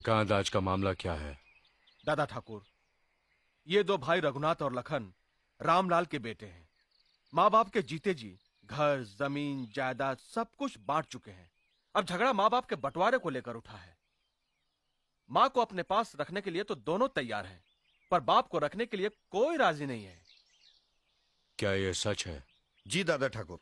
कांदाज का मामला क्या है? दादा ठाकुर, ये दो भाई रघुनाथ और लखन रामलाल के बेटे हैं। माँ बाप के जीते जी घर जमीन जायदाद सब कुछ बांट चुके हैं। अब झगड़ा माँ बाप के बंटवारे को लेकर उठा है। माँ को अपने पास रखने के लिए तो दोनों तैयार हैं, पर बाप को रखने के लिए कोई राजी नहीं है। क्या ये सच है? जी दादा ठाकुर,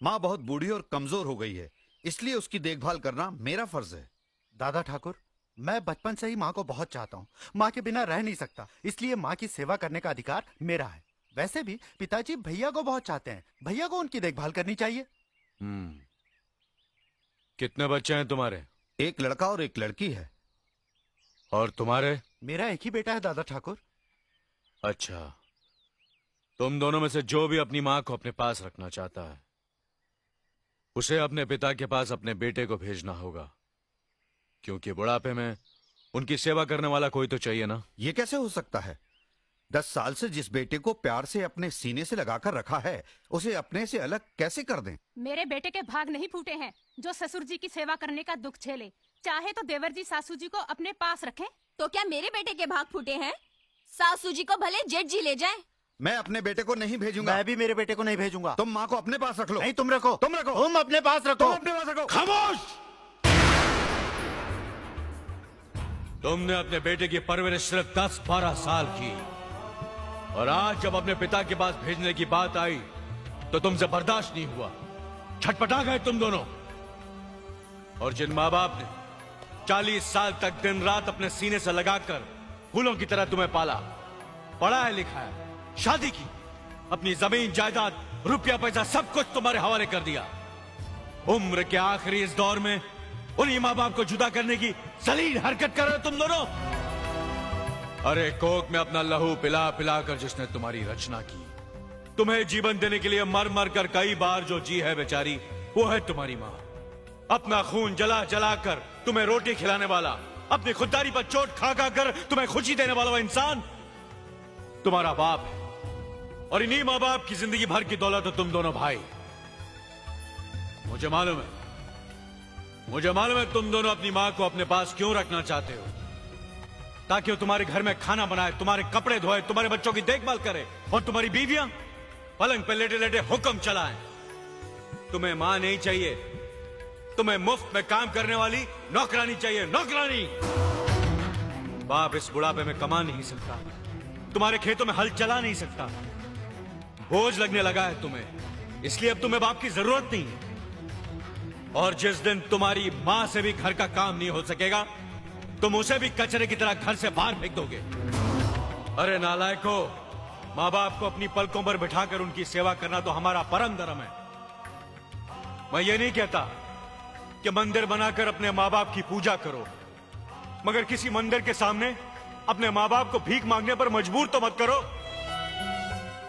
माँ बहुत बूढ़ी और कमजोर हो गई है, इसलिए उसकी देखभाल करना मेरा फर्ज है। दादा ठाकुर, मैं बचपन से ही माँ को बहुत चाहता हूँ। माँ के बिना रह नहीं सकता, इसलिए माँ की सेवा करने का अधिकार मेरा है। वैसे भी पिताजी भैया को बहुत चाहते हैं, भैया को उनकी देखभाल करनी चाहिए। कितने बच्चे हैं तुम्हारे? एक लड़का और एक लड़की है। और तुम्हारे? मेरा एक ही बेटा है दादा ठाकुर। अच्छा, तुम दोनों में से जो भी अपनी माँ को अपने पास रखना चाहता है, उसे अपने पिता के पास अपने बेटे को भेजना होगा, क्योंकि बुढ़ापे में उनकी सेवा करने वाला कोई तो चाहिए ना। ये कैसे हो सकता है? 10 साल से जिस बेटे को प्यार से अपने सीने से लगाकर रखा है, उसे अपने से अलग कैसे कर दें? मेरे बेटे के भाग नहीं फूटे हैं जो ससुर जी की सेवा करने का दुख झेले। चाहे तो देवर जी सासू जी को अपने पास रखें। तो क्या मेरे बेटे के भाग फूटे हैं? सासू जी को भले जेठ जी ले जाएं। मैं अपने बेटे को नहीं भेजूंगा। मैं भी मेरे बेटे को नहीं भेजूंगा। तुम माँ को अपने पास रख लो। नहीं, तुम रखो। तुम रखो। तुम अपने पास रखो। तुम अपने पास रखो। खामोश! तुमने अपने बेटे की परवरिश सिर्फ 10-12 साल की, और आज जब अपने पिता के पास भेजने की बात आई तो तुमसे बर्दाश्त नहीं हुआ। छटपटा गए तुम दोनों। और जिन माँ बाप ने 40 साल तक दिन रात अपने सीने से लगाकर फूलों की तरह तुम्हें पाला, पढ़ाया लिखाया, शादी की, अपनी जमीन जायदाद रुपया पैसा सब कुछ तुम्हारे हवाले कर दिया, उम्र के आखिरी इस दौर में उन्हीं माँ बाप को जुदा करने की जलील हरकत कर रहे हो तुम दोनों। अरे कोक में अपना लहू पिला पिला कर जिसने तुम्हारी रचना की, तुम्हें जीवन देने के लिए मर मर कर कई बार जो जी है बेचारी, वो है तुम्हारी माँ। अपना खून जला जला कर तुम्हें रोटी खिलाने वाला, अपनी खुददारी पर चोट खा खा कर तुम्हें खुशी देने वाला वो इंसान तुम्हारा बाप है। और इन्हीं माँ बाप की जिंदगी भर की दौलत हो तुम दोनों भाई। मुझे मालूम है तुम दोनों अपनी माँ को अपने पास क्यों रखना चाहते हो, ताकि वो तुम्हारे घर में खाना बनाए, तुम्हारे कपड़े धोए, तुम्हारे बच्चों की देखभाल करे, और तुम्हारी बीवियां पलंग पे लेटे लेटे हुक्म चलाएं। तुम्हें मां नहीं चाहिए, तुम्हें मुफ्त में काम करने वाली नौकरानी चाहिए, नौकरानी। बाप इस बुढ़ापे में कमा नहीं सकता, तुम्हारे खेतों में हल चला नहीं सकता, बोझ लगने लगा है तुम्हें, इसलिए अब तुम्हें बाप की जरूरत नहीं है। और जिस दिन तुम्हारी मां से भी घर का काम नहीं हो सकेगा, तुम उसे भी कचरे की तरह घर से बाहर फेंक दोगे। अरे नालायको, माँ बाप को अपनी पलकों पर बिठाकर उनकी सेवा करना तो हमारा परम धर्म है। मैं ये नहीं कहता कि मंदिर बनाकर अपने माँ बाप की पूजा करो, मगर किसी मंदिर के सामने अपने माँ बाप को भीख मांगने पर मजबूर तो मत करो।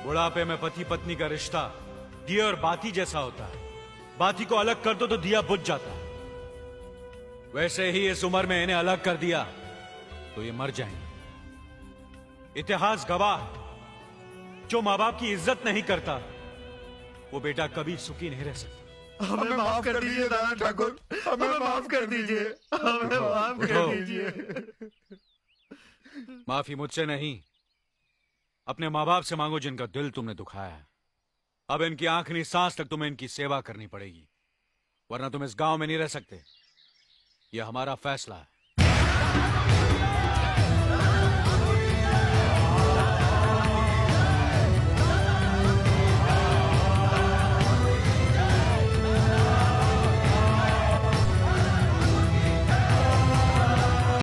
बुढ़ापे में पति पत्नी का रिश्ता दिए और बाती जैसा होता है, बाती को अलग कर दो तो दिया बुझ जाता है। वैसे ही इस उम्र में इन्हें अलग कर दिया तो ये मर जाएंगे। इतिहास गवाह है, जो माँ बाप की इज्जत नहीं करता वो बेटा कभी सुखी नहीं रह सकता। हमें माफ कर दीजिए दादा ठाकुर, हमें माफ कर दीजिए, हमें माफ कर दीजिए। माफी मुझसे नहीं, अपने माँ बाप से मांगो जिनका दिल तुमने दुखाया है। अब इनकी आखिरी सांस तक तुम्हें इनकी सेवा करनी पड़ेगी, वरना तुम इस गांव में नहीं रह सकते। यह हमारा फैसला है।